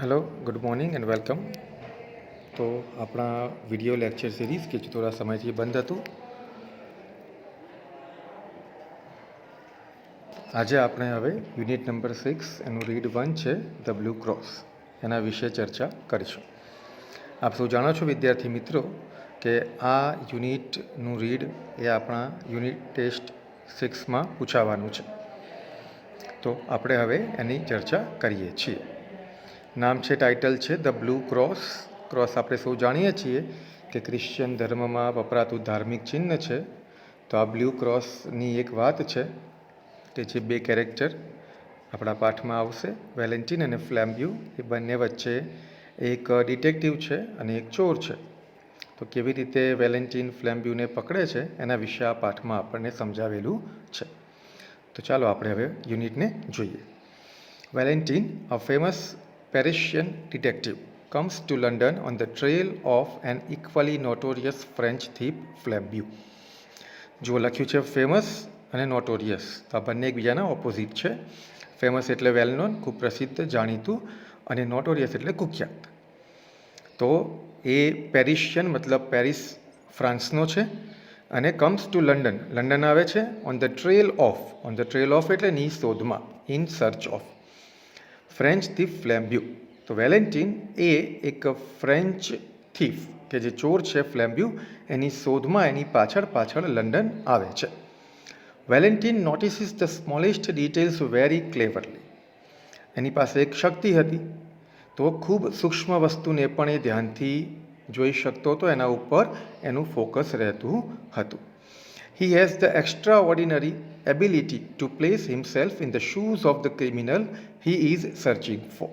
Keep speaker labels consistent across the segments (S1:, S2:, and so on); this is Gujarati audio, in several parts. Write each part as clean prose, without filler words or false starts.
S1: Hello good morning and welcome. तो अपना विडियो लेक्चर सीरीज के थोड़ा समय थी बंद हतुं। आज आपणे हवे यूनिट नंबर 6 एनु रीड 1 है द ब्लू क्रॉस एना विषे चर्चा करीशुं। आप सौ जाणो छो विद्यार्थी मित्रों के आ यूनिटनु रीड ए आपणा यूनिट टेस्ट 6 में पूछावानुं छे। तो आपणे हवे एनी चर्चा करीए छीए। नाम है टाइटल है द ब्लू क्रॉस। क्रॉस आप सौ जाणीए छीए कि क्रिश्चियन धर्म में वपरातुं धार्मिक चिन्ह है। तो आ ब्लू क्रॉसनी एक बात है कि जे बे कैरेक्टर अपना पाठ में आवशे, वेलेंटीन और फ्लेम्ब्यू, ए बने वच्चे एक डिटेक्टिव है और एक चोर है। तो केवी रीते वेलेंटीन फ्लेम्ब्यू ने पकड़े है एना विषे आ पाठ में आपने समझावेलू है। तो चलो आपणे हवे यूनिट ने जोईए। Valentin, a famous Parisian detective, comes to London on the trail of an equally notorious French thief, Flambeau. जो लख्यू है फेमस और नोटोरियस, तो आ बने एकबीजाना ऑपोजिट है। फेमस एटले वेल नोन, खूब प्रसिद्ध जाणीतुं, और नोटोरियस एटले कुख्यात। तो ए पेरिशियन मतलब पेरिस फ्रांसनो है और कम्स टू लंडन, लंडन आवे छे ऑन द ट्रेल ऑफ एटले नी शोधमां, in search of French thief Flambeau. तो वेलेंटीन ए एक फ्रेंच थीफ के जे चोर है फ्लेम्ब्यू एनी शोध में एनी पाछळ पाछळ लंडन आवे छे। Valentin notices the smallest details very cleverly. एनी पासे एक शक्ति हती, तो खूब सूक्ष्म वस्तु ने पण ए ध्यानथी जोई शकतो तो एना उपर एनु फोकस रहेतुं हतुं। He has the extraordinary ability to place himself in the shoes of the criminal he is searching for.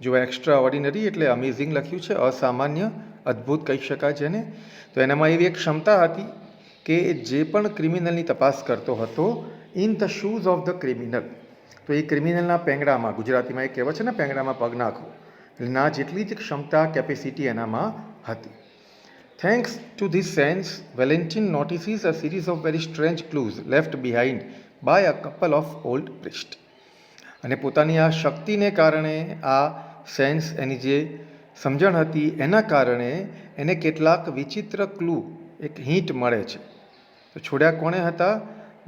S1: जो एक्स्ट्राऑर्डिनरी एटले अमेजिंग लख्यू है, असामान्य अद्भुत कही शकाय जेने। तो एनामां एवी एक क्षमता हती के जे पण क्रिमिनलनी तपास करतो हतो in the shoes of the criminal. तो ये क्रिमिनलना पेंगड़ामां, गुजरातीमां एक कहेवाय छे ने पेंगड़ामां पग नाखो, એટલે ના જેટલી જ क्षमता केपेसिटी एनामां हती। Thanks to this sense, Valentin notices a series of very strange clues left behind by a couple of old priests. અને પોતાની આ શક્તિને કારણે, આ સેન્સ એની જે સમજણ હતી એના કારણે એને કેટલાક વિચિત્ર ક્લુ, એક હિન્ટ મળે છે। તો છોડ્યા કોણે હતા?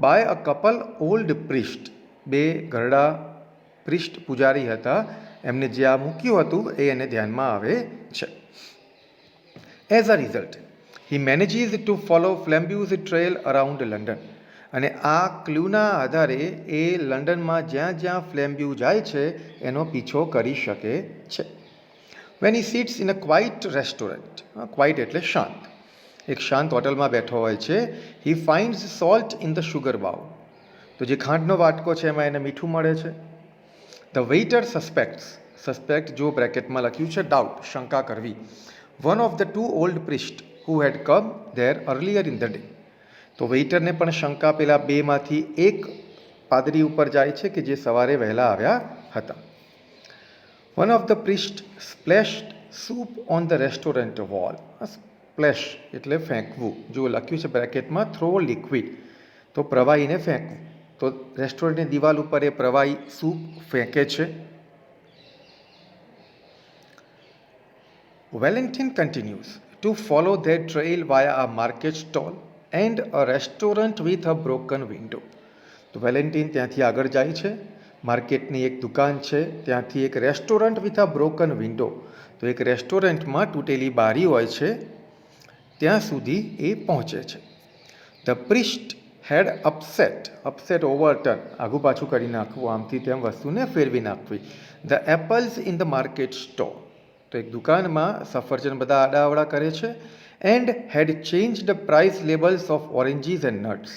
S1: By a couple old priest, બે ઘરડા પ્રિસ્ટ પૂજારી હતા, એમને જે આ મૂક્યું હતું એ એને ધ્યાનમાં આવે છે। As a result, he manages to follow Flambeau's trail around London. અને આ ક્લૂના આધારે એ લંડનમાં જ્યાં જ્યાં ફ્લેમ્બ્યુ જાય છે એનો પીછો કરી શકે છે। When he sits in a quiet restaurant, quiet એટલે શાંત, એક શાંત હોટલમાં બેઠો હોય છે, he finds salt in the sugar bowl. તો જે ખાંડનો વાટકો છે એમાં એને મીઠું મળે છે। The waiter suspect જો બ્રેકેટમાં લખ્યું છે doubt, શંકા કરવી, one of the two old priests who had come there earlier in the day. तो वेइटर ने पण शंका पेला बेमांथी एक पादरी उपर जाय छे के जे सवारे वहेला आव्या हता। One of the priests splashed soup on the restaurant wall. Splash એટલે ફેંકવું, જો લખ્યું છે બ્રેકેટમાં થ્રો લિક્વિડ, તો પ્રવાહીને ફેંકવું। તો રેસ્ટોરન્ટની દિવાલ ઉપર એ પ્રવાહી સૂપ ફેંકે છે। Valentin continues to follow their trail via a market stall and a restaurant with a broken window. तो वेलेंटीन त्यांथी आगळ जाय छे, मार्केटनी एक दुकान है, त्यांथी एक restaurant with a broken window, तो एक रेस्टोरंटमां तूटेली बारी होय छे त्यां सुधी ए पहोंचे छे। The priest had upset overturn, आगू पाछू करी नाखवुं, आमथी तेम वस्तुने फेरवी नाखवी, the apples in the market store. तो एक दुकान में सफरजन बधा आडावड़ा करे छे। And had change the price labels of oranges and nuts.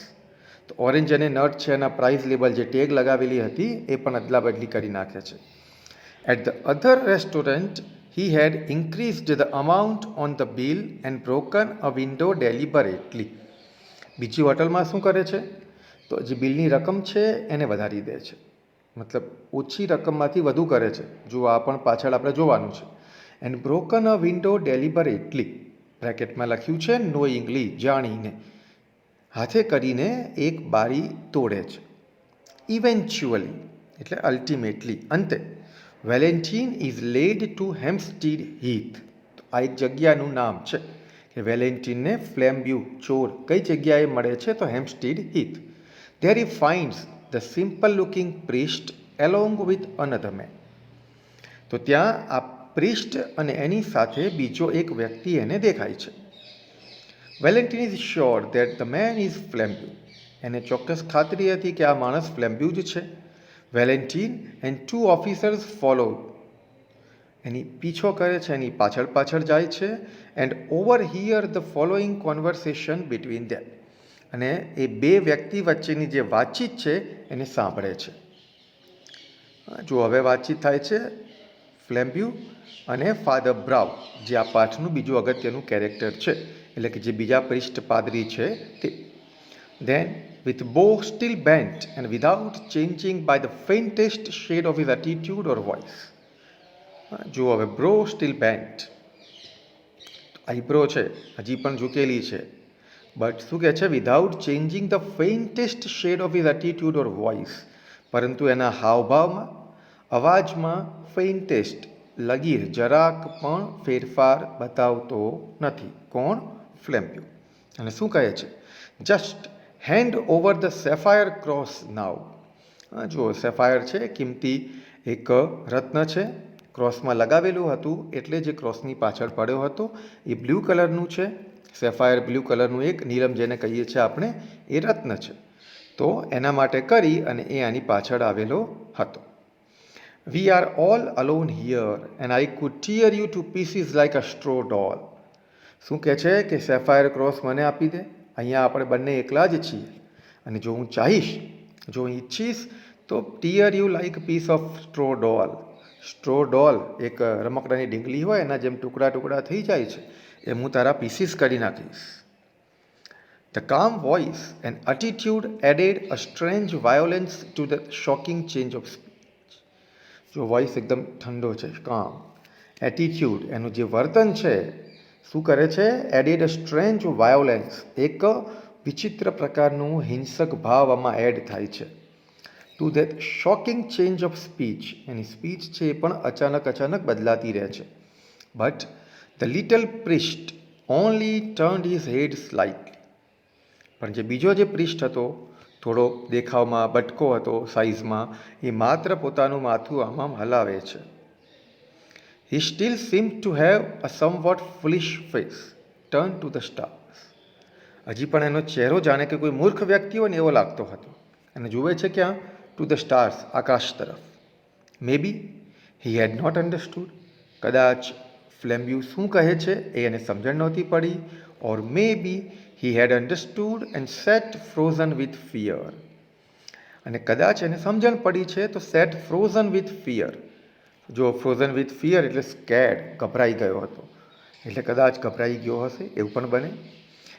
S1: तो ऑरेंज अने नट छे एना प्राइस लेबल जे टेग लगावेली हती ए पण अदला बदली करी नाखे छे। At the other restaurant he had increased the amount on the bill and broken a window deliberately. बीजी होटलमां शुं करे छे? तो जे बिलनी रकम छे एने वधारी दे छे, मतलब ओછી रकममांथी वधु करे छे। जो आ पण पाछळ आपणे जोवानुं छे। And broken a window deliberately, ब्रेकेटमां लख्युं छे नोइंगली, जाणीने, हाथे करीने एक बारी तोड़े छे। इवेंच्युअली એટલે અલ્ટિમેટલી અંતે વેલેન્ટીન ઇઝ લેડ ટુ હેમ્પસ્ટીડ હીથ. આ એક જગ્યાનું નામ છે કે વેલેન્ટીનને ફ્લેમ્બ્યુ ચોર કઈ જગ્યાએ મળે છે, તો Hampstead Heath. There he finds the simple looking priest along with another man. તો ત્યાં આ પ્રિસ્ટ અને એની સાથે બીજો એક વ્યક્તિ એને દેખાય છે. Valentin is sure that the man is Flambeau. એને ચોક્કસ ખાતરી હતી કે આ માણસ ફ્લેમ્બ્યુ જ છે. Valentin and 2 officers follow. એની પીછો કરે છે, એની પાછળ પાછળ જાય છે. And over here the following conversation between them. અને એ બે વ્યક્તિ વચ્ચેની જે વાતચીત છે એને સાંભળે છે. જો હવે વાતચીત થાય છે ફ્લેમ્બ્યુ અને ફાધર બ્રાઉ, જે આ પાઠનું બીજું અગત્યનું કેરેક્ટર છે, એટલે કે જે બીજા પ્રિસ્ટ પાદરી છે તે. Then, with bow still bent and without changing by the faintest shade of his attitude or voice. જો હવે બ્રો સ્ટીલ બેન્ટ, આઈબ્રો છે હજી પણ ઝૂકેલી છે, બટ શું કહે છે, without changing the faintest shade of his attitude or voice. પરંતુ એના હાવભાવમાં, અવાજમાં ફેઇન્ટેસ્ટ લગીર જરાક પણ ફેરફાર બતાવતો નથી. કોણ? ફ્લેમ્બ્યુ. અને શું કહે છે? Just hand over the sapphire cross now. જો સેફાયર છે કિંમતી એક રત્ન છે, ક્રોસમાં લગાવેલું હતું એટલે જે ક્રોસની પાછળ પડ્યો હતો એ બ્લુ કલરનું છે. સેફાયર બ્લુ કલરનું એક નીલમ જેને કહીએ છીએ આપણે, એ રત્ન છે. તો એના માટે કરી અને એ આની પાછળ આવેલો હતો. We are all alone here and I could tear you to pieces like a straw doll. શું કહે છે કે સેફાયર ક્રોસ મને આપી દે, અહીંયા આપણે બંને એકલા જ છીએ, અને જો હું ચાહીશ, જો હું ઈચ્છીશ તો tear you like piece of straw doll. Straw doll એક રમકડાની ઢીંગલી હોય એના જેમ ટુકડા ટુકડા થઈ જાય છે, એમ હું તારા પીસીસ કરી નાખીશ. The calm voice and attitude added a strange violence to the shocking change of speech. જો વોઇસ એકદમ ઠંડો છે, કામ, એટીટ્યુડ એનું જે વર્તન છે શું કરે છે, એડેડ અ સ્ટ્રેન્જ વાયોલન્સ, એક વિચિત્ર પ્રકારનું હિંસક ભાવ આમાં એડ થાય છે. To that shocking change of speech, એની સ્પીચ છે એ પણ અચાનક બદલાતી રહે છે. But the little priest only turned his head slightly. પણ જે બીજો જે પ્રિસ્ટ હતો, થોડો દેખાવમાં બટકો હતો સાઇઝમાં, એ માત્ર પોતાનું માથું આમ હલાવે છે. He still seemed to have a somewhat foolish face turned to the stars. હજી પણ એનો ચહેરો જાણે કે કોઈ મૂર્ખ વ્યક્તિ હોય ને એવો લાગતો હતો, અને જુએ છે ક્યાં? ટુ ધ સ્ટાર્સ, આકાશ તરફ. મે be he had not understood. કદાચ ફ્લેમ્બ્યુ શું કહે છે એ એને સમજણ નહોતી પડી. Or may be he had understood and set frozen with fear. અને કદાચ એને સમજણ પડી છે તો સેટ ફ્રોઝન વિથ ફિયર. જો ફ્રોઝન વિથ ફિયર એટલે સ્કેડ, ગભરાઈ ગયો હતો, એટલે કદાચ ગભરાઈ ગયો હશે, એવું પણ બને.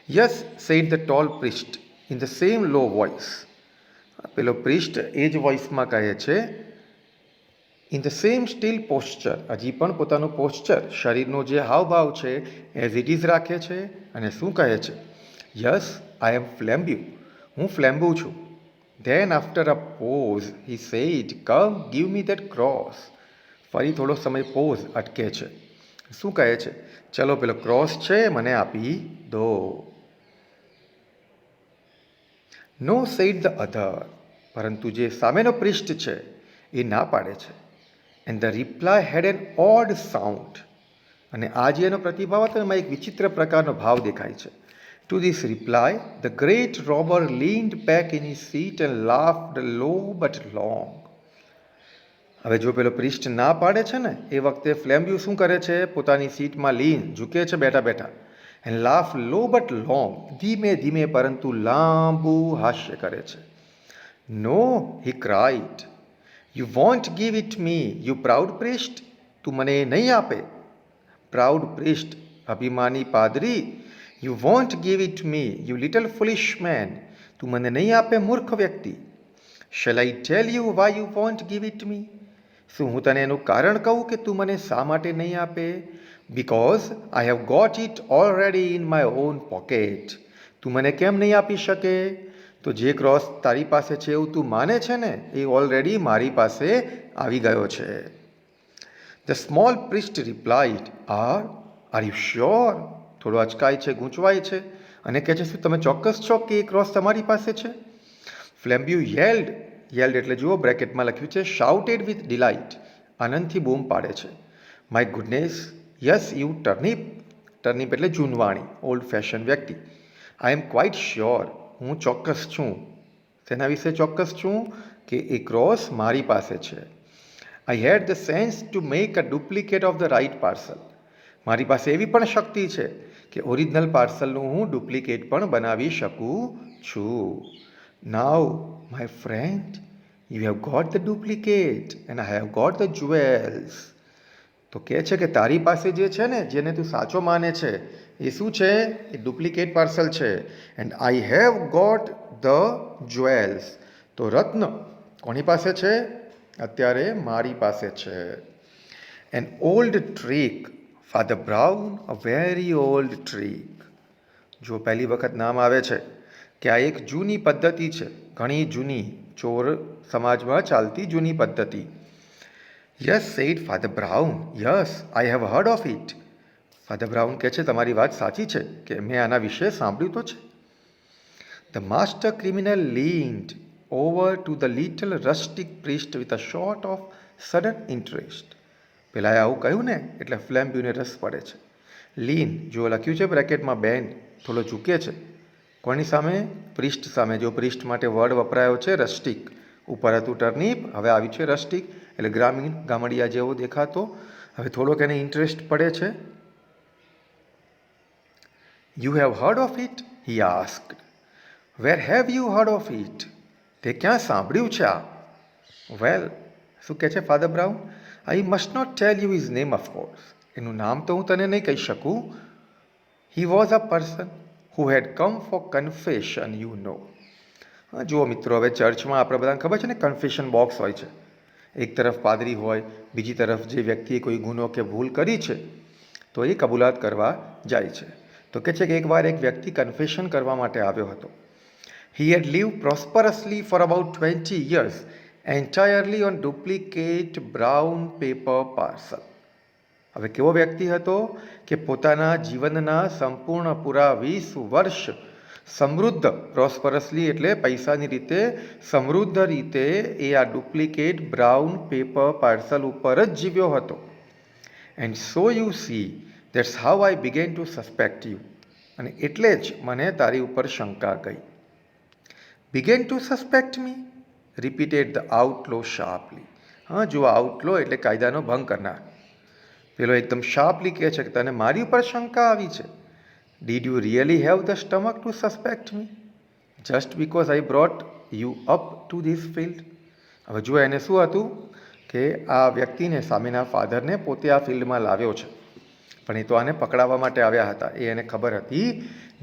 S1: Yes said the tall priest in the same low voice. પેલો પ્રિસ્ટ એ જ વોઇસમાં કહે છે, in the same still posture, હજી પણ પોતાનું પોસ્ચર, શરીરનો જે હાવભાવ છે એઝ ઇટ ઇઝ રાખે છે. અને શું કહે છે? યસ આઈ એમ ફ્લેમ્બ્યુ, હું ફ્લેમ્બ્યુ છું. Then after a pause he said, come give me that cross. ફરી થોડો સમય પોઝ, અટકે છે. શું કહે છે? ચલો પેલો ક્રોસ છે મને આપી દો. નો સેડ ધ અધર. પરંતુ જે સામેનો પ્રિસ્ટ છે એ ના પાડે છે. And the reply head N odd sound. અને આ જે એનો પ્રતિભાવ હતો એમાં એક વિચિત્ર પ્રકારનો ભાવ દેખાય છે. To this reply the great robber leaned back in his seat and laughed low but long. હવે જો પેલો પ્રિસ્ટ ના પાડે છે ને એ વખતે ફ્લેમ્બ્યુ શું કરે છે? પોતાની સીટમાં લીન, ઝૂકે છે બેઠા બેઠા. And laugh low but long, ધીમે ધીમે પરંતુ લાંબુ હાસ્ય કરે છે. No, he cried, you won't give it me you proud priest. તું મને નહીં આપે, પ્રાઉડ પ્રિસ્ટ, અભિમાની પાદરી. You won't give it me you little foolish man. તું મને નહીં આપે, મૂર્ખ વ્યક્તિ. Shall I tell you why you won't give it me. શું હું તને એનું કારણ કહું કે તું મને શા માટે નહીં આપે? Because I have got it already in my own pocket. તું મને કેમ નહીં આપી શકે? તો જે ક્રોસ તારી પાસે છે એવું તું માને છે ને, એ ઓલરેડી મારી પાસે આવી ગયો છે. The small priest replied, are you sure? થોડો અચકાય છે, ગૂંચવાય છે અને કહે છે, શું તમે ચોક્કસ છો કે એ ક્રોસ તમારી પાસે છે? ફ્લેમ્બ્યુ યેલ્ડ એટલે જુઓ બ્રેકેટમાં લખ્યું છે શાઉટેડ વિથ ડિલાઇટ, આનંદથી બૂમ પાડે છે. માય ગુડનેસ, યસ યુ ટર્નિપ એટલે જૂનવાણી, ઓલ્ડ ફેશન વ્યક્તિ. આઈ એમ ક્વાઇટ શ્યોર, હું ચોક્કસ છું. તેના વિશે ચોક્કસ છું કે એ ક્રોસ મારી પાસે છે. I had the sense to make a duplicate of the right parcel. મારી પાસે એવી પણ શક્તિ છે કે ઓરિજિનલ પાર્સલનું હું ડુપ્લિકેટ પણ બનાવી શકું છું. Now my friend, you have got the duplicate and I have got the jewels. તો કહે છે કે તારી પાસે જે છે ને, જેને તું સાચો માને છે, એ શું છે? એ ડુપ્લિકેટ પાર્સલ છે. And I have got the jewels. તો રત્ન કોની પાસે છે? અત્યારે મારી પાસે છે. An old trick, Father Brown, a very old trick. જો પહેલી વખત નામ આવે છે કે આ એક જૂની પદ્ધતિ છે, ઘણી જૂની, ચોર સમાજમાં ચાલતી જૂની પદ્ધતિ. Yes said Father Brown, yes I have heard of it. Father Brown કહે છે તમારી વાત સાચી છે કે મેં આના વિશે સાંભળ્યું તો છે. The master criminal leaned over to the little rustic priest with a short of sudden interest. પેલાએ આવું કહ્યું ને એટલે ફ્લેમ્બ્યુને રસ પડે છે. લીન જો લખ્યું છે બ્રેકેટમાં બેન, થોડો ઝૂકે છે. કોની સામે? પ્રિસ્ટ સામે. જો પ્રિસ્ટ માટે વર્ડ વપરાયો છે રસ્ટિક. ઉપર હતું ટર્નિપ, હવે આવ્યું છે રસ્ટિક એટલે ગ્રામીણ, ગામડિયા જેવો દેખાતો. હવે થોડોક એને ઇન્ટરેસ્ટ પડે છે. You have heard of it? He asked. Where have you heard of it? તે ક્યાં સાંભળ્યું છે આ? વેલ, શું કહે છે Father Brown? I must not tell you his name of course. એનું નામ તો હું તને નહીં કહી શકું. He was a person who had come for confession, you know. જુઓ મિત્રો, હવે ચર્ચમાં આપણે બધાને ખબર છે ને કન્ફેશન બોક્સ હોય છે. એક તરફ પાદરી હોય, બીજી તરફ જે વ્યક્તિએ કોઈ ગુનો કે ભૂલ કરી છે તો એ કબૂલાત કરવા જાય છે. તો કહે છે કે એકવાર એક વ્યક્તિ કન્ફેશન કરવા માટે આવ્યો હતો. He had live prosperously for about 20 years entirely on duplicate brown paper parcel. હવે કેવો વ્યક્તિ હતો કે પોતાના જીવનના સંપૂર્ણ પૂરા 20 વર્ષ સમૃદ્ધ, પ્રોસ્પરસલી એટલે પૈસાની રીતે સમૃદ્ધ રીતે એ આ ડુપ્લિકેટ બ્રાઉન પેપર પાર્સલ ઉપર જ જીવ્યો હતો. And so you see that's how I began to suspect you. અને એટલે જ મને તારી ઉપર શંકા ગઈ. Began to suspect me? Repeated the outlaw sharply. હા, જો આઉટલો એટલે કાયદાનો ભંગ કરનાર. પેલો એકદમ શાર્પલી કહે છે કે તને મારી ઉપર શંકા આવી છે. Did you really have the stomach to suspect me just because I brought you up to this field? હવે જો એને શું હતું કે આ વ્યક્તિને, સામેના ફાધરને પોતે આ ફિલ્ડમાં લાવ્યો છે, પણ એ તો આને પકડાવવા માટે આવ્યા હતા. એ એને ખબર હતી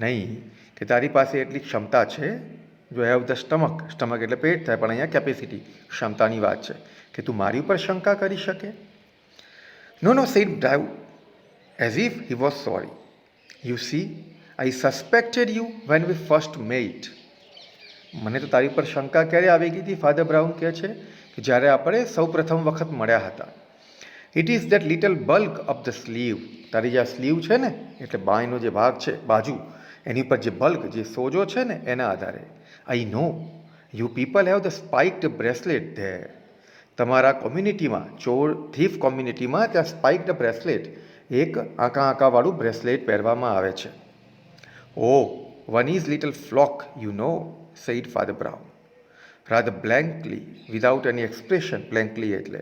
S1: નહીં કે તારી પાસે એટલી ક્ષમતા છે. જો હેવ ધ સ્ટમક એટલે પેટ થાય, પણ અહીંયા કેપેસિટી, ક્ષમતાની વાત છે કે તું મારી ઉપર શંકા કરી શકે. No said Brown as if he was sorry. You see, I suspected you when we first met. મને તો તારી પર શંકા ક્યારે આવી ગઈ હતી, ફાધર બ્રાઉન કહે છે, કે જ્યારે આપણે સૌ પ્રથમ વખત મળ્યા હતા. It is that little bulk of the sleeve. તારી જે આ સ્લીવ છે ને, એટલે બાંયનો જે ભાગ છે, બાજુ, એની પર જે બલ્ક, જે સોજો છે ને, એના આધારે. I know you people have the spiked bracelet there. તમારા કોમ્યુનિટીમાં, ચોર થીફ કોમ્યુનિટીમાં, ત્યાં સ્પાઇક્ડ બ્રેસલેટ, એક આંકાવાળું બ્રેસલેટ પહેરવામાં આવે છે. Oh, one is little flock, you know, said Father Brown rather blankly, without any expression. Blankly એટલે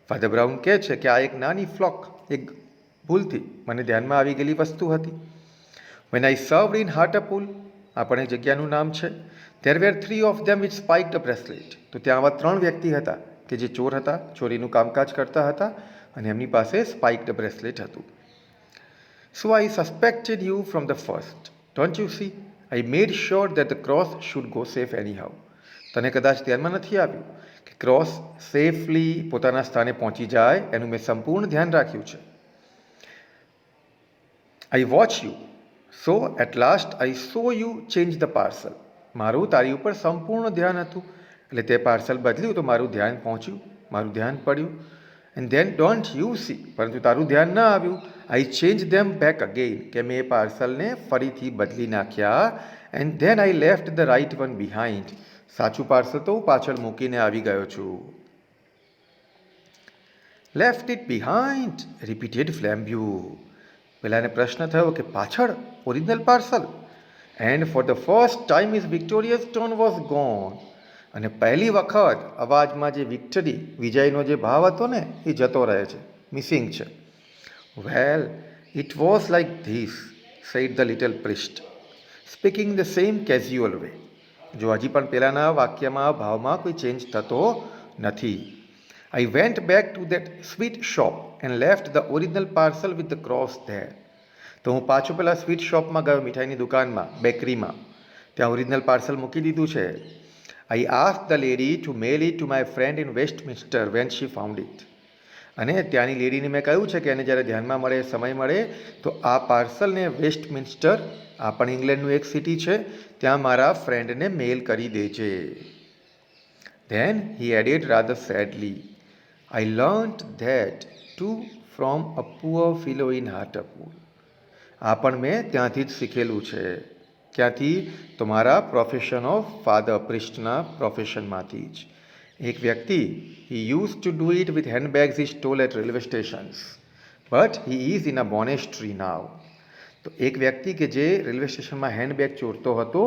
S1: ફાધર બ્રાઉન કહે છે કે આ એક નાની ફ્લોક, એક ભૂલથી મને ધ્યાનમાં આવી ગયેલી વસ્તુ હતી. વેન આઈ સર્વડ ઇન હાર્ટપુલ, આ પણ એક જગ્યાનું નામ છે. There were 3 of them with spiked bracelet. તો ત્યાં આવા 3 વ્યક્તિ હતા કે જે ચોર હતા, ચોરીનું કામકાજ કરતા હતા અને એમની પાસે સ્પાઇક્ડ બ્રેસલેટ હતું. So I suspected you from the first. Don't you see, I made sure that the cross should go safe anyhow. તને કદાચ ધ્યાનમાં નથી આવ્યું કે ક્રોસ સેફલી પોતાના સ્થાને પહોંચી જાય એનું મેં સંપૂર્ણ ધ્યાન રાખ્યું છે. I watch you, so at last I saw you change the parcel. મારું તારી ઉપર સંપૂર્ણ ધ્યાન હતું. એટલે તે પાર્સલ બદલ્યું તો મારું ધ્યાન પહોંચ્યું, મારું ધ્યાન પડ્યું. And then don't you see, પરંતુ તારું ધ્યાન ન આવ્યું. I change them back again, કે મેં એ પાર્સલને ફરીથી બદલી નાખ્યા. And then I left the right one behind, સાચું પાર્સલ તો હું પાછળ મૂકીને આવી ગયો છું. Left it behind, repeated Flambeau. પેલાને પ્રશ્ન થયો કે પાછળ original parcel. And for the first time his victorious tone was gone. અને પહેલી વખત અવાજમાં જે વિક્ટરી, વિજયનો જે ભાવ હતો ને એ જતો રહે છે, મિસિંગ છે. Well, it was like this, said the little priest, speaking the same casual way. જો હજી પણ પહેલાંના વાક્યમાં ભાવમાં કોઈ ચેન્જ થતો નથી. I went back to that sweet shop and left the original parcel with the cross there. તો હું પાછો પેલા સ્વીટ શોપમાં ગયો, મીઠાઈની દુકાનમાં, બેકરીમાં. ત્યાં ઓરિજિનલ પાર્સલ મૂકી દીધું છે. I asked the lady to mail it to my friend in Westminster when she found it. અને ત્યાંની લેડીને મેં કહ્યું છે કે એને જ્યારે ધ્યાનમાં મળે, સમય મળે તો આ પાર્સલને વેસ્ટમિન્સ્ટર, આ પણ ઇંગ્લેન્ડનું એક સિટી છે, ત્યાં મારા ફ્રેન્ડને મેલ કરી દેજે. Then he added rather sadly, I learnt that too from a poor fellow in Hartlepool. આ પણ મેં ત્યાંથી જ શીખેલું છે. ક્યાંથી? તો મારા પ્રોફેશન ઓફ ફાધર, પ્રિસ્ટના પ્રોફેશનમાંથી જ. એક વ્યક્તિ, he used to do it with handbags he stole at railway stations, but he is in a monastery now. તો એક વ્યક્તિ કે જે રેલવે સ્ટેશનમાં હેન્ડબેગ ચોરતો હતો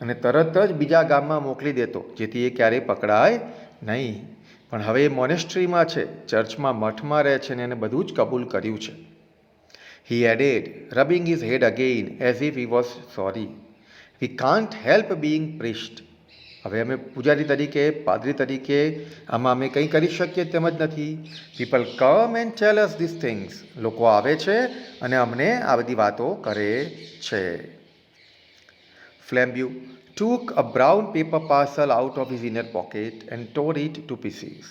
S1: અને તરત જ બીજા ગામમાં મોકલી દેતો, જેથી એ ક્યારેય પકડાય નહીં. પણ હવે એ મોનેસ્ટ્રીમાં છે, ચર્ચમાં, મઠમાં રહે છે, અને એને બધું જ કબૂલ કર્યું છે. He added, rubbing his head again as if he was sorry, we can't help being priest. હવે અમે પૂજારી તરીકે, પાદરી તરીકે આમાં અમે કંઈ કરી શકીએ તેમ જ નથી. People come and tell us this things, લોકો આવે છે અને અમને આ બધી વાતો કરે છે. ફ્લેમ્બ્યુ took a brown paper parcel out of his inner pocket and tore it to pieces.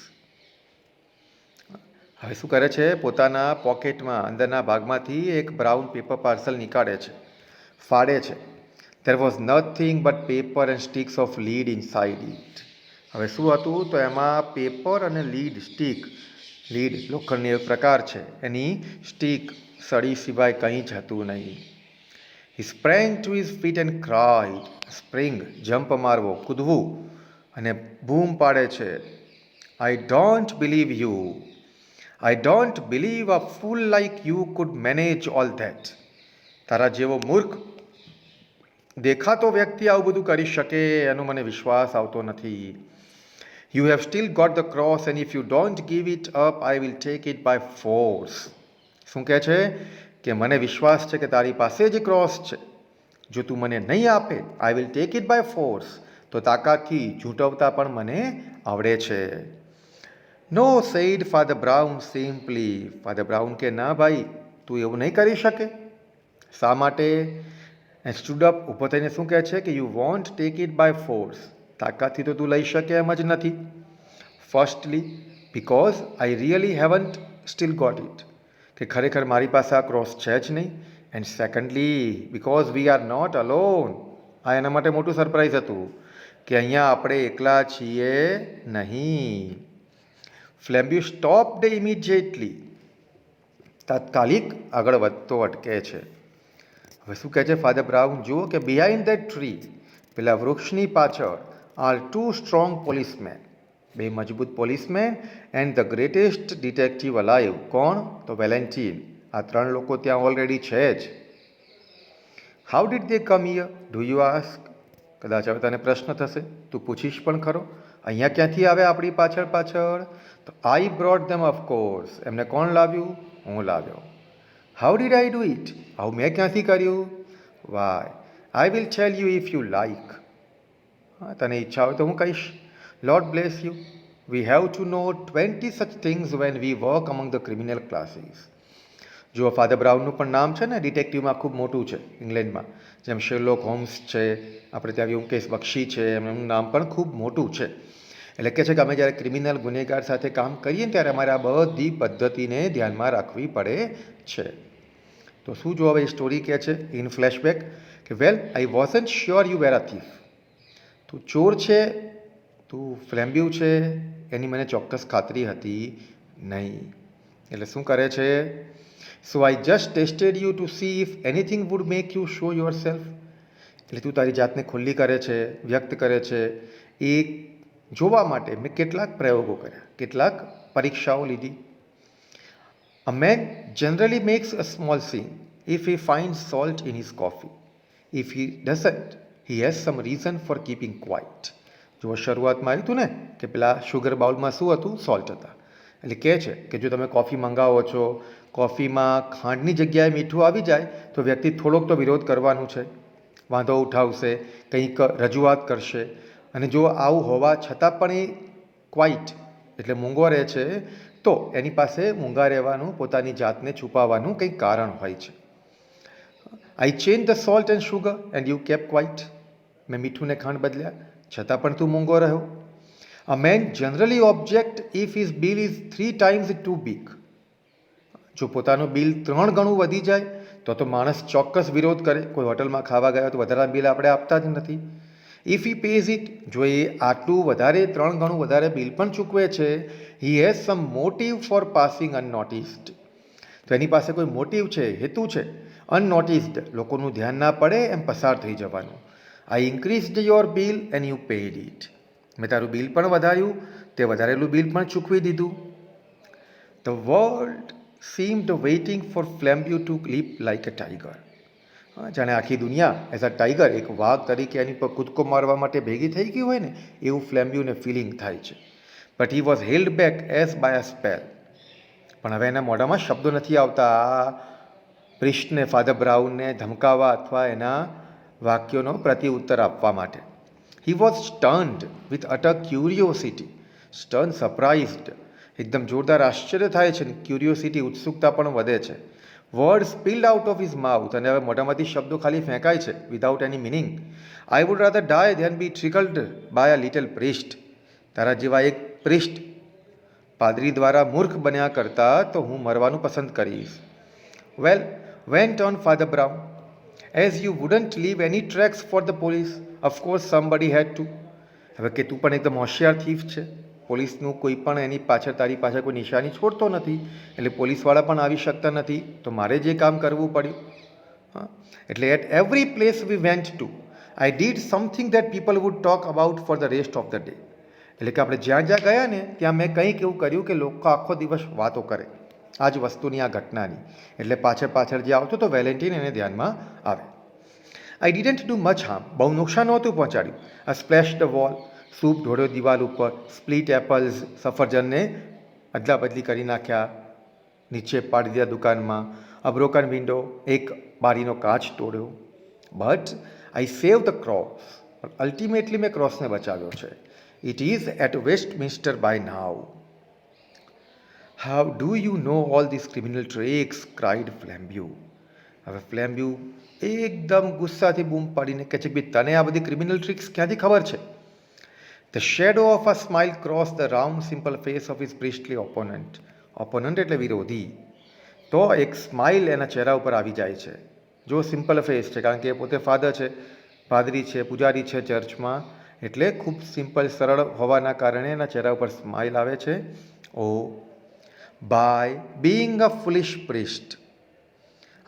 S1: હવે શું કરે છે? પોતાના પોકેટમાં, અંદરના ભાગમાંથી એક બ્રાઉન પેપર પાર્સલ નીકાળે છે, ફાડે છે. There was nothing but paper and sticks of lead inside it. હવે શું હતું? તો એમાં પેપર અને લીડ, સ્ટીક, લીડ લોખંડની એક પ્રકાર છે, એની સ્ટીક, સળી સિવાય કંઈ જ હતું નહીં. He sprang to his feet and cried. Spring, jump મારવો, કૂદવું, અને બૂમ પાડે છે. I don't believe you. I don't believe a fool like you could manage all that. તારા જેવો મૂર્ખ દેખાતો વ્યક્તિ આવું બધું કરી શકે એનો મને વિશ્વાસ આવતો નથી. You have still got the cross and if you don't give it up, I will take it by force. શું કહે છે? કે મને વિશ્વાસ છે કે તારી પાસે જે ક્રોસ છે, જો તું મને નહીં આપે, I will take it by force, તો તાકાતથી ઝૂંટવતા પણ મને આવડે છે. No said Father Brown simply. Father Brown કે ના ભાઈ, તું એવું નહીં કરી શકે. શા માટે? એન્ડ સ્ટૂડ અપ, ઊભો થઈને શું કહે છે? કે you won't take it by force, તાકાતથી તો તું લઈ શકે એમ જ નથી. Firstly because I really haven't still got it, કે ખરેખર મારી પાસે આ ક્રોસ છે જ નહીં. And secondly because we are not alone. આ એના માટે મોટું સરપ્રાઈઝ હતું કે અહીંયા આપણે એકલા છીએ નહીં. ફ્લેમ્બ્યુ સ્ટોપ્ડ ઇમિડિયેટલી, તાત્કાલિક આગળ વધતો અટકે છે. હવે શું કહે છે ફાધર બ્રાઉન? જુઓ કે બિહાઇન્ડ ધેટ ટ્રી, પેલા વૃક્ષની પાછળ, આર ટુ સ્ટ્રોંગ પોલીસમેન, બે મજબૂત policemen, and the greatest detective alive. કોણ? તો વેલેન્ટીન. આ ત્રણ લોકો ત્યાં ઓલરેડી છે જ. How did they come here do you ask? કદાચ હવે તને પ્રશ્ન થશે, તું પૂછીશ પણ ખરો, અહીંયા ક્યાંથી આવે આપણી પાછળ પાછળ? તો આઈ બ્રોટ ધેમ ઓફકોર્સ. એમને કોણ લાવ્યું? હું લાવ્યો. How did I do it? આવું મેં ક્યાંથી કર્યું? Why, I will tell you if you like. હા, તને ઈચ્છા હોય તો હું કહીશ. Lord bless you. We have to know 20 such things when we work among the criminal classes. જો ફાધર બ્રાઉનનું પણ નામ છે ને, ડિટેક્ટિવમાં ખૂબ મોટું છે ઇંગ્લેન્ડમાં, જેમ શેરલોક હોમ્સ છે, આપણે ત્યાં વ્યોમકેશ બક્ષી છે, એમનું નામ પણ ખૂબ મોટું છે. એટલે કે છે કે અમે જ્યારે ક્રિમિનલ ગુનેગાર સાથે કામ કરીએ ને ત્યારે અમારે આ બધી પદ્ધતિને ધ્યાનમાં રાખવી પડે છે. તો શું જો હવે સ્ટોરી કહે છે ઇન ફ્લેશબેક કે well, I wasn't sure you were a thief. તું ચોર છે, તું ફ્લેમ્બ્યુ છે, એની મને ચોક્કસ ખાતરી હતી નહીં. એટલે શું કરે છે? So I just tested you to see if anything would make you show yourself. એટલે તું તારી જાતને ખુલ્લી કરે છે, વ્યક્ત કરે છે, એ જોવા માટે મેં કેટલાક પ્રયોગો કર્યા, કેટલાક પરીક્ષાઓ લીધી. A man generally makes a small scene if he find salt in his coffee. If he doesn't, he has some reason for keeping quiet. જો શરૂઆતમાં આવ્યું હતું ને કે પેલા શુગર બાઉલમાં શું હતું? સોલ્ટ હતા. એટલે કહે છે કે જો તમે કોફી મંગાવો છો, કોફીમાં ખાંડની જગ્યાએ મીઠું આવી જાય તો વ્યક્તિ થોડોક તો વિરોધ કરવાનું છે, વાંધો ઉઠાવશે, કંઈક રજૂઆત કરશે. અને જો આવું હોવા છતાં પણ એ ક્વાઇટ એટલે મૂંગો રહે છે, તો એની પાસે મૂંગા રહેવાનું, પોતાની જાતને છુપાવવાનું કંઈક કારણ હોય છે. I change the salt and sugar and you kept quiet. મેં મીઠું ને ખાંડ બદલ્યા, છતાં પણ તું મૂંગો રહ્યો. A man generally object if his bill is 3 times too big. જો પોતાનું બિલ 3 ગણું વધી જાય તો માણસ ચોક્કસ વિરોધ કરે. કોઈ હોટલમાં ખાવા ગયા તો વધારાનું બિલ આપણે આપતા જ નથી. ઇફ હી પેઝ ઇટ, જો એ આટલું વધારે 3 ગણું વધારે બિલ પણ ચૂકવે છે, he has some motive for passing unnoticed. તો એની પાસે કોઈ મોટિવ છે, હેતુ છે, અનનોટિસ્ડ, લોકોનું ધ્યાન ના પડે એમ પસાર થઈ જવાનું. I increased your bill and you paid it. મેં તારું બિલ પણ વધાર્યું, તે વધારેલું બિલ પણ ચૂકવી દીધું. The world seemed waiting for Flambeau to leap like a tiger. જાણે આખી દુનિયા એઝ અ ટાઈગર, એક વાઘ તરીકે એની પર કૂદકો મારવા માટે ભેગી થઈ ગઈ હોય ને, એવું ફ્લેમ્બ્યુને ફિલિંગ થાય છે. But he was held back as by a spell. પણ હવે એના મોઢામાં શબ્દો નથી આવતા પ્રિસ્ટને, ફાધર બ્રાઉનને ધમકાવવા અથવા એના વાક્યોનો પ્રત્યુત્તર આપવા માટે. He was stunned with utter curiosity. Stun, surprised, એકદમ જોરદાર આશ્ચર્ય થાય છે, ક્યુરિયોસિટી, ઉત્સુકતા પણ વધે છે. Word spilled out of his mouth. અને હવે મોઢામાંથી શબ્દો ખાલી ફેંકાય છે without any meaning. I would rather die than be tricked by a little priest. તારા જેવા એક પ્રિસ્ટ, પાદરી દ્વારા મૂર્ખ બન્યા કરતાં તો હું મરવાનું પસંદ કરીશ. Well, went on Father Brown, as you wouldn't leave any tracks for the police, of course somebody had to. હવે કે તું પણ એકદમ હોશિયાર થીફ છે, પોલીસનું કોઈ પણ એની પાછળ, તારી પાછળ કોઈ નિશાની છોડતો નથી, એટલે પોલીસવાળા પણ આવી શકતા નથી, તો મારે જે કામ કરવું પડ્યું. એટલે at every place we went to, I did something that people would talk about for the rest of the day. એટલે કે આપણે જ્યાં જ્યાં ગયા ને ત્યાં મેં કંઈક એવું કર્યું કે લોકો આખો દિવસ વાતો કરે આ જ વસ્તુની, આ ઘટનાની. એટલે પાછળ પાછળ જે આવતો તો વેલેન્ટિન એને ધ્યાનમાં આવે. આઈ ડીડન્ટ ડુ મચ હાર્મ. બહુ નુકસાન નહોતું પહોંચાડ્યું. આ સ્પ્લેશ ધ વોલ, સૂપ ઢોળ્યો દિવાલ ઉપર, સ્પ્લિટ એપલ્સ, સફરજનને અદલા બદલી કરી નાખ્યા, નીચે પાડી દીધા દુકાનમાં. અ બ્રોકન વિન્ડો, એક બારીનો કાચ તોડ્યો. But I save the cross. Ultimately મેં ક્રોસને બચાવ્યો છે. It is at Westminster by now. How do you know all this criminal tracks, cried Flambeau. હવે ફ્લેમ્બ્યુ એકદમ ગુસ્સાથી બૂમ પાડીને કહે છે કે ભાઈ તને આ બધી ક્રિમિનલ ટ્રિક્સ ક્યાંથી ખબર છે? The shadow of a smile crossed the round simple face of his priestly opponent. Opponent એટલે વિરોધી. તો એક સ્માઇલ એના ચહેરા ઉપર આવી જાય છે. જો સિમ્પલ ફેસ છે, કારણ કે એ પોતે ફાધર છે, પાદરી છે, પૂજારી છે ચર્ચમાં, એટલે ખૂબ સિમ્પલ, સરળ હોવાના કારણે એના ચહેરા ઉપર સ્માઇલ આવે છે. ઓ, by being a foolish priest,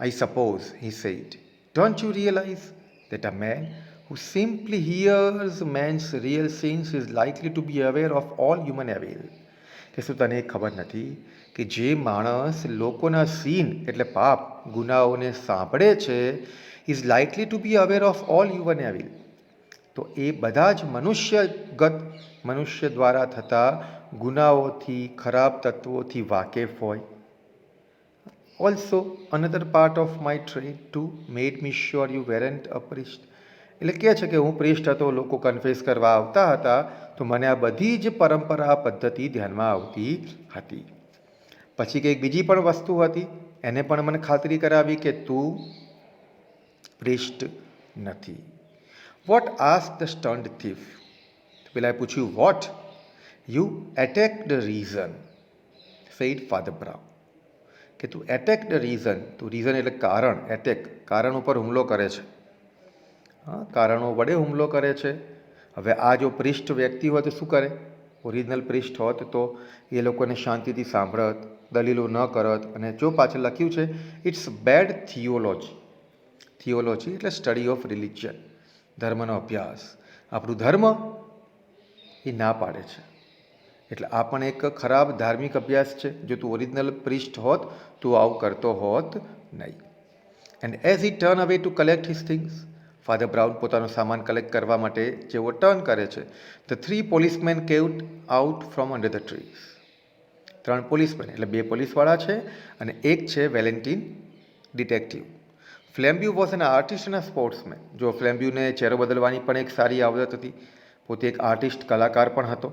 S1: I suppose, he said, don't you realize that a man who simply hears man's real sins is likely to be aware of all human evil. કે શું તને ખબર નથી કે જે માણસ લોકોના સીન એટલે પાપ, ગુનાઓને સાંભળે છે, is likely two B aware of all human evil. તો એ બધા જ મનુષ્ય દ્વારા થતા ગુનાઓથી, ખરાબ તત્વોથી વાકેફ હોય. Also another part of my trade too made me sure you weren't a priest. એટલે કહે છે કે હું પ્રિસ્ટ હતો, લોકો કન્ફેસ કરવા આવતા હતા, તો મને આ બધી જ પરંપરા, પદ્ધતિ ધ્યાનમાં આવતી હતી. પછી કંઈક બીજી પણ વસ્તુ હતી, એને પણ મને ખાતરી કરાવી કે તું પ્રિસ્ટ નથી. What ask the stunned thief. પેલાએ પૂછ્યું what. You attack the reason, said Father Brown. કે તું એટેક ધ રીઝન, તું રીઝન એટલે કારણ, એટેક કારણ ઉપર હુમલો કરે છે. કારણો વડે હુમલો કરે છે. હવે આ જો પ્રિસ્ટ વ્યક્તિ હોત તો શું કરે? ઓરિજિનલ પ્રિસ્ટ હોત તો એ લોકોને શાંતિથી સાંભળત, દલીલો ન કરત. અને જો પાછળ લખ્યું છે ઇટ્સ બેડ થિયોલોજી. થિયોલોજી એટલે સ્ટડી ઓફ રિલિજન, ધર્મનો અભ્યાસ. આપણું ધર્મ એ ના પાડે છે, એટલે આ પણ એક ખરાબ ધાર્મિક અભ્યાસ છે. જો તું ઓરિજિનલ પ્રિસ્ટ હોત તું આવું કરતો હોત નહીં. And as he turn away to collect his things, Father Brown પોતાનો સામાન કલેક્ટ કરવા માટે જેવો ટર્ન કરે છે, the 3 policemen caved out from under the trees. 3 policemen એટલે 2 પોલીસવાળા છે અને એક છે Valentin detective. Flambeau was an artist and a sportsman. જો ફ્લેમ્બ્યુને ચહેરો બદલવાની પણ એક સારી આવડત હતી, પોતે એક આર્ટિસ્ટ કલાકાર પણ હતો.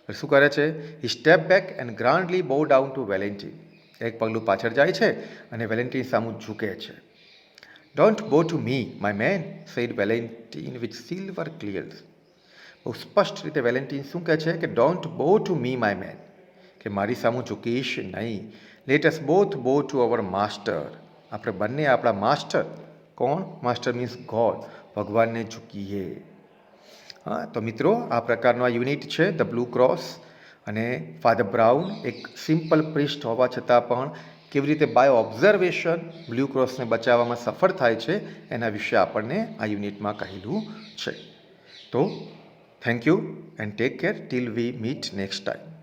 S1: શું કરે છે? હી સ્ટેપ બેક એન્ડ ગ્રાન્ડલી બો ડાઉન ટુ વેલેન્ટિન. એક પગલું પાછળ જાય છે અને વેલેન્ટિન સામું ઝૂકે છે. Don't bow to me my man, said Valentin with silver clearness. બહુ સ્પષ્ટ રીતે વેલેન્ટિન શું કહે છે કે don't bow to me my main, કે મારી સામું ઝૂકીશ નહીં. લેટ અસ બોથ બો ટુ અવર માસ્ટર. આપણે બંને આપણા માસ્ટર, કોણ? માસ્ટર મીન્સ ગોડ, ભગવાનને ઝૂકીએ. હા, તો મિત્રો આ પ્રકારનો આ યુનિટ છે ધ બ્લુ ક્રોસ. અને ફાધર બ્રાઉન એક સિમ્પલ પ્રિસ્ટ હોવા છતાં પણ કેવી રીતે બાય ઓબ્ઝર્વેશન બ્લુ ક્રોસને બચાવવામાં સફળ થાય છે એના વિશે આપણને આ યુનિટમાં કહેલું છે. તો thank you and take care till we meet next time.